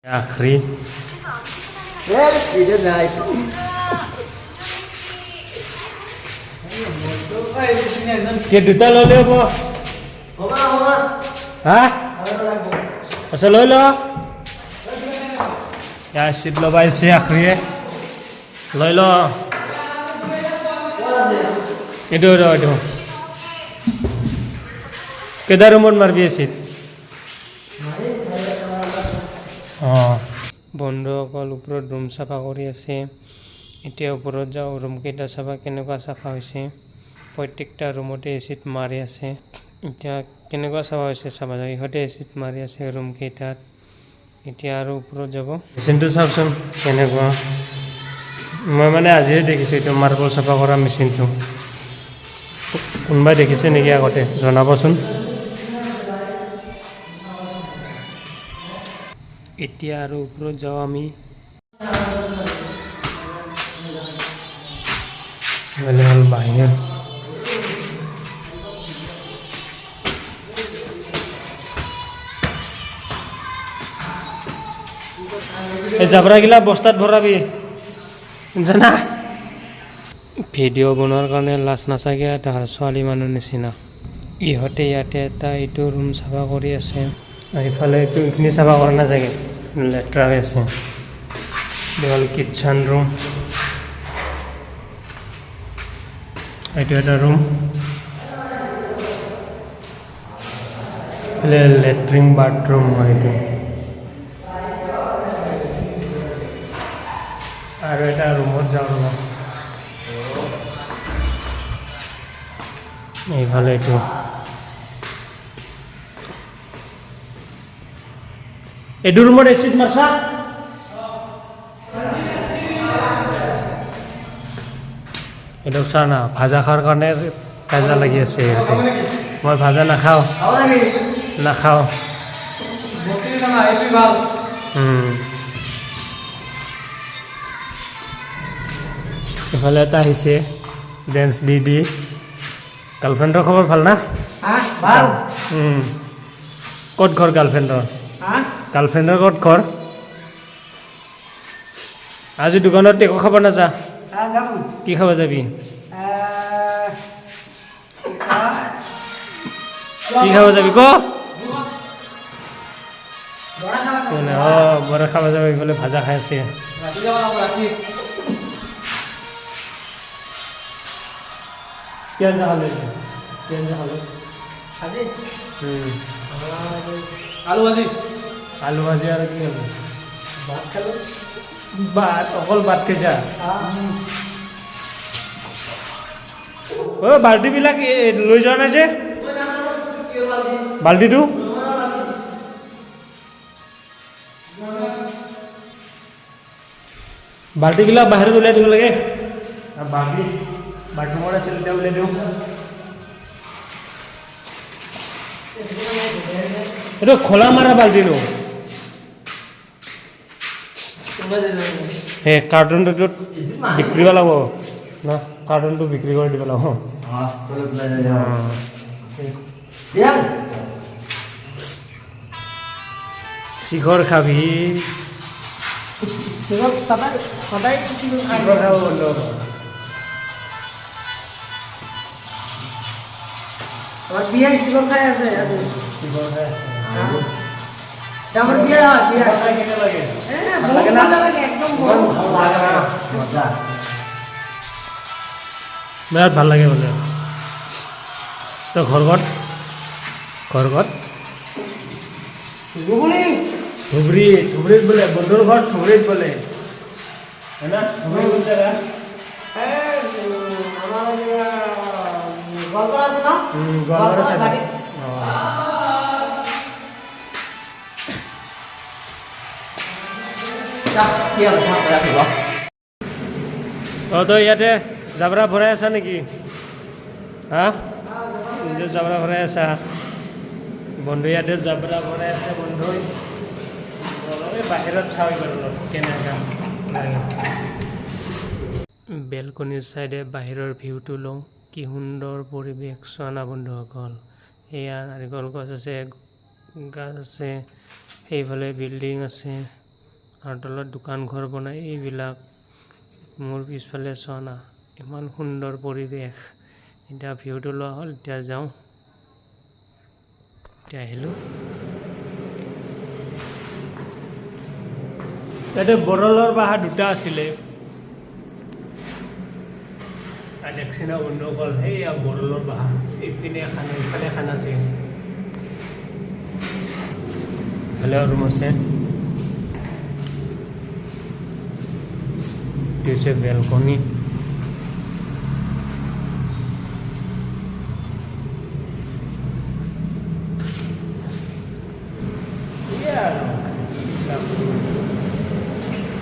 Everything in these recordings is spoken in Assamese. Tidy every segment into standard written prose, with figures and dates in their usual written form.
আখরি কে দুটা ললে হব হা আচ্ছা লৈ ল চিট লবাইছে আখৰিয়ে লৈ ল এইটো এইটো কেইটা ৰুমত মাৰবি চিট বন্ধুসকল ওপৰত ৰুম চাফা কৰি আছে এতিয়া ওপৰত যাওঁ ৰুম কেইটা চাফা কেনেকুৱা চাফা হৈছে প্ৰত্যেকটা ৰুমতে এচিড মাৰি আছে এতিয়া কেনেকুৱা চাফা হৈছে চাবা যায় ইহঁতে এচিড মাৰি আছে ৰুম কেইটাত এতিয়া আৰু ওপৰত যাব মেচিনটো চাওকচোন কেনেকুৱা মই মানে আজিহে দেখিছোঁ এইটো মাৰ্বল চাফা কৰা মেচিনটো কোনোবাই দেখিছে নেকি আগতে জনাবচোন এতিয়া আৰু ওপৰত যাওঁ আমি হ'ল বাহিৰত এই জাবৰাগিলা বস্তাত ভৰাবি জানা ভিডিঅ' বনোৱাৰ কাৰণে লাজ নাচাগে এটা ছোৱালী মানুহ নিচিনা ইহঁতে ইয়াতে এটা এইটো ৰুম চাফা কৰি আছে এইফালে এইটো এইখিনি চাফা কৰা নাযাগে লেতেৰা হৈ আছে দেৱাল কিটচেন ৰুম এইটো এটা ৰুম লেট্ৰিন বাথৰুম হয় এইটো আৰু এটা ৰুমত যাওঁ এইফালে এইটো এইটো ৰুমত এচিড মাৰছা এইটো চা না ভাজা খোৱাৰ কাৰণে কাজা লাগি আছে ইয়াতে মই ভাজা নাখাওঁ এইফালে এটা আহিছে ডেন্স দি গাৰ্লফ্ৰেণ্ডৰ খবৰ ভাল না ভাল ক'ত ঘৰ গাৰ্লফ্ৰেণ্ডৰ ক'ত ঘৰ আজি দোকানত একো খাব নাযা কি খাব যাবি কি খাব যাবি ক বৰা খাব যাবি বোলে ভাজা খাই আছে আলু ভাজি আৰু কি হ'ব ভাত খালো অকল ভাত খাইছা বাল্টিবিলাক লৈ যোৱা নাই যে বাল্টিটো বাল্টিবিলাক বাহিৰত উলিয়াই দিব লাগে বাল্টি বাথৰুমত আছিল এতিয়া উলিয়াই দিওঁ এইটো খোলা মাৰা বাল্টিটো সেই কাৰ্টুনটো বিক্ৰী পেলাব না কাৰ্টুনটো বিক্ৰী কৰি দিব লাগিব শিখৰ খাবি শিখৰ খাব বন্ধ বিয়াৰ শিখৰ খাই আছে শিখৰ খাই আছে ডাঙৰ বিয়া খাই কেনে লাগে বিৰাট ভাল লাগে বোলে তই ঘৰ ক'ত ধুবুৰীত বোলে বন্ধুৰ ঘৰ ধুবুৰীত বোলে হয় না ধুবুৰী কোন জেগা গোৱালপাৰা আছে তই ইয়াতে জাবৰা ভৰাই আছা নেকি হা জাবৰা ভৰাই আছা বন্ধু ইয়াতে জাবৰা ভৰাই আছে বন্ধু বাহিৰত চাই বাৰু কেনেকা বেলকনিৰ চাইডে বাহিৰৰ ভিউটো লওঁ কি সুন্দৰ পৰিৱেশ চোৱা না বন্ধুসকল এয়া নাৰিকল গছ আছে গাছ আছে সেইফালে বিল্ডিং আছে আৰু তলত দোকান ঘৰ বনাই এইবিলাক মোৰ পিছফালে চোৱা না ইমান সুন্দৰ পৰিৱেশ এতিয়া ভিউটো লোৱা হ'ল এতিয়া যাওঁ এতিয়া আহিলোঁ ইয়াতে বৰলৰ বাঁহ দুটা আছিলে দেখছিনা বন্ধুসকল সেইয়া বৰলৰ বাঁহ ইপিনে এখন ইফালে এখন আছে ইফালে ৰুম আছে এটি হৈছে বেলকনি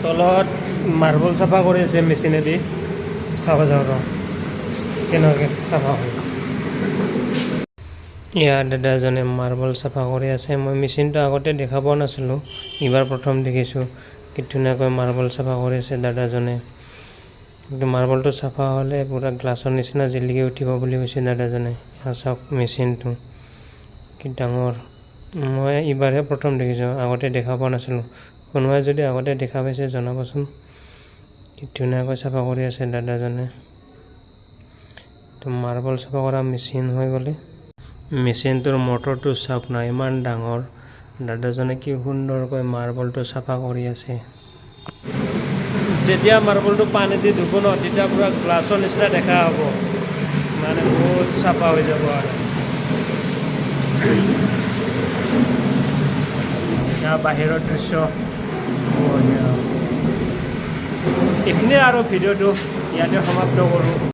তলত মাৰ্বল চাফা কৰি আছে মেচিনেদি চাব যাওঁ ৰ কেনেকৈ চাফা হয় ইয়াৰ দাদা এজনে মাৰ্বল চাফা কৰি আছে মই মেচিনটো আগতে দেখা পোৱা নাছিলোঁ এইবাৰ প্ৰথম দেখিছোঁ কি ধুনীয়াকৈ মাৰ্বল চাফা কৰি আছে দাদাজনে কিন্তু মাৰ্বলটো চাফা হ'লে পূৰা গ্লাছৰ নিচিনা জিলিকি উঠিব বুলি কৈছে দাদাজনে চাওক মেচিনটো কি ডাঙৰ মই এইবাৰহে প্ৰথম দেখিছোঁ আগতে দেখা পোৱা নাছিলোঁ কোনোবাই যদি আগতে দেখা পাইছে জনাবচোন কি ধুনীয়াকৈ চাফা কৰি আছে দাদাজনে তো মাৰ্বল চাফা কৰা মেচিন হৈ গ'লে মেচিনটোৰ মটৰটো চাওক না ইমান ডাঙৰ দাদাজনে কি সুন্দৰকৈ মাৰ্বলটো চাফা কৰি আছে যেতিয়া মাৰ্বলটো পানী দি ধুব ন তেতিয়া পূৰা গ্লাছৰ নিচিনা দেখা হ'ব মানে বহুত চাফা হৈ যাব আৰু বাহিৰৰ দৃশ্য এইখিনিয়ে আৰু ভিডিঅ'টো ইয়াতে সমাপ্ত কৰোঁ